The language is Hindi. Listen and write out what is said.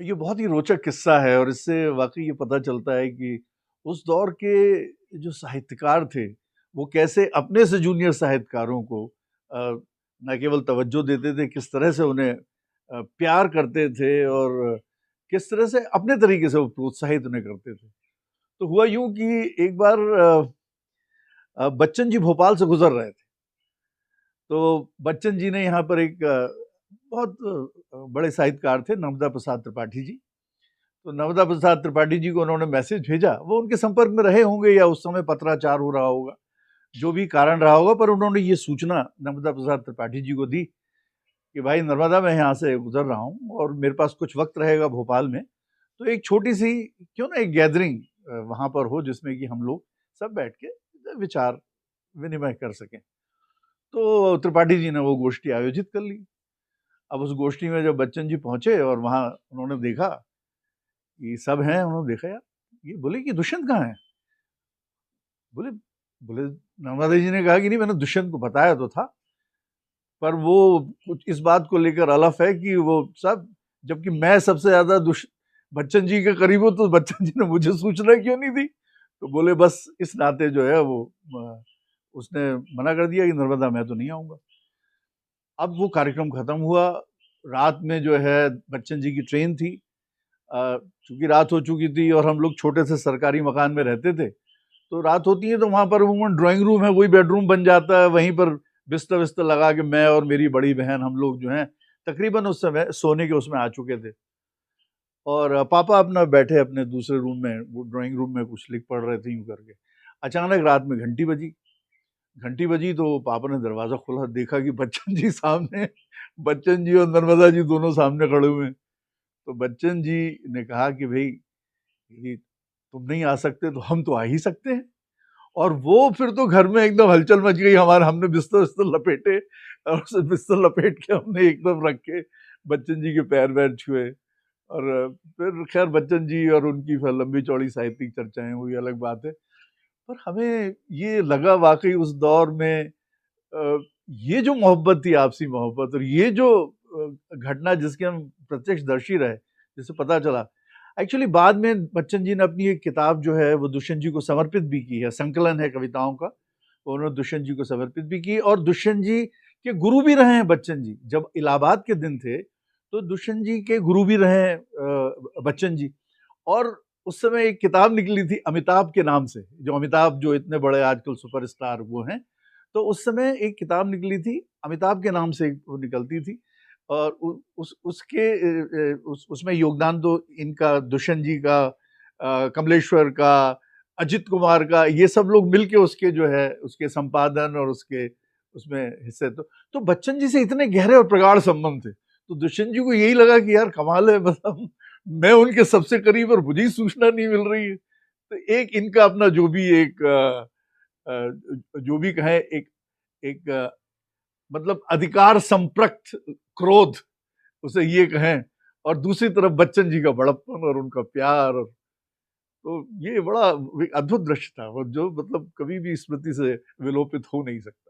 ये बहुत ही रोचक किस्सा है और इससे वाक़ई ये पता चलता है कि उस दौर के जो साहित्यकार थे, वो कैसे अपने से जूनियर साहित्यकारों को ना केवल तवज्जो देते थे, किस तरह से उन्हें प्यार करते थे और किस तरह से अपने तरीके से वो प्रोत्साहित उन्हें करते थे। तो हुआ यूँ कि एक बार बच्चन जी भोपाल से गुज़र रहे थे। तो बच्चन जी ने यहाँ पर एक बहुत बड़े साहित्यकार थे नर्मदा प्रसाद त्रिपाठी जी। तो नर्मदा प्रसाद त्रिपाठी जी को उन्होंने मैसेज भेजा। वो उनके संपर्क में रहे होंगे या उस समय पत्राचार हो रहा होगा, जो भी कारण रहा होगा, पर उन्होंने ये सूचना नर्मदा प्रसाद त्रिपाठी जी को दी कि भाई नर्मदा, मैं यहाँ से गुजर रहा हूँ और मेरे पास कुछ वक्त रहेगा भोपाल में, तो एक छोटी सी क्यों ना एक गैदरिंग वहाँ पर हो जिसमें कि हम लोग सब बैठ के विचार विनिमय कर सकें। तो त्रिपाठी जी ने वो गोष्ठी आयोजित कर ली। अब उस गोष्ठी में जब बच्चन जी पहुंचे और वहाँ उन्होंने देखा कि सब हैं, उन्होंने देखा, यार ये, बोले कि दुष्यंत कहाँ है? बोले बोले नर्मदा जी ने कहा कि नहीं, मैंने दुष्यंत को बताया तो था, पर वो कुछ इस बात को लेकर अलफ है कि वो सब, जबकि मैं सबसे ज्यादा बच्चन जी के करीब हूँ, तो बच्चन जी ने मुझे सूचना क्यों नहीं दी? तो बोले बस इस नाते जो है वो उसने मना कर दिया कि नर्मदा मैं तो नहीं आऊंगा। अब वो कार्यक्रम खत्म हुआ। रात में जो है बच्चन जी की ट्रेन थी। चूंकि रात हो चुकी थी और हम लोग छोटे से सरकारी मकान में रहते थे, तो रात होती है तो वहाँ पर अमूमन ड्राइंग रूम है, वही बेडरूम बन जाता है। वहीं पर बिस्तर विस्तर लगा के मैं और मेरी बड़ी बहन, हम लोग जो हैं तकरीबन उस समय सोने के उसमें आ चुके थे। और पापा अपना बैठे अपने दूसरे रूम में, वो ड्राइंग रूम में कुछ लिख पढ़ रहे थे यूं करके। अचानक रात में घंटी बजी। घंटी बजी तो पापा ने दरवाजा खोला, देखा कि बच्चन जी सामने, बच्चन जी और नर्मदा जी दोनों सामने खड़े हुए हैं। तो बच्चन जी ने कहा कि भाई, यदि तुम नहीं आ सकते तो हम तो आ ही सकते हैं। और वो फिर तो घर में एकदम हलचल मच गई। हमारे, हमने बिस्तर विस्तर लपेटे और उसे बिस्तर लपेट के हमने एकदम रख के बच्चन जी के पैर वैर छुए। और फिर खैर बच्चन जी और उनकी फिर लंबी चौड़ी साहित्यिक चर्चाएं हुई, अलग बात है। पर हमें ये लगा वाकई उस दौर में ये जो मोहब्बत थी, आपसी मोहब्बत, और ये जो घटना जिसके हम प्रत्यक्षदर्शी रहे, जिससे पता चला। एक्चुअली बाद में बच्चन जी ने अपनी एक किताब जो है वो दुष्यंत जी को समर्पित भी की है, संकलन है कविताओं का, वो उन्होंने दुष्यंत जी को समर्पित भी की। और दुष्यंत जी के गुरु भी रहे हैं बच्चन जी। जब इलाहाबाद के दिन थे तो दुष्यंत जी के गुरु भी रहे हैं बच्चन जी। और उस समय एक किताब निकली थी अमिताभ के नाम से, जो अमिताभ जो इतने बड़े आजकल सुपरस्टार वो हैं, तो उस समय एक किताब निकली थी अमिताभ के नाम से, वो निकलती थी। और उसमें योगदान तो इनका, दुष्यंत जी का, कमलेश्वर का, अजित कुमार का, ये सब लोग मिलके उसके जो है उसके संपादन और उसके उसमें हिस्से। तो बच्चन जी से इतने गहरे और प्रगाढ़ संबंध थे, तो दुष्यंत जी को यही लगा कि यार कमाल है, मतलब मैं उनके सबसे करीब और मुझे सूचना नहीं मिल रही है। तो एक इनका अपना जो भी एक जो भी कहें, एक एक मतलब अधिकार संप्रक्त क्रोध, उसे ये कहें, और दूसरी तरफ बच्चन जी का बड़प्पन और उनका प्यार। और तो ये बड़ा एक अद्भुत दृश्य था, वो जो मतलब कभी भी स्मृति से विलोपित हो नहीं सकता।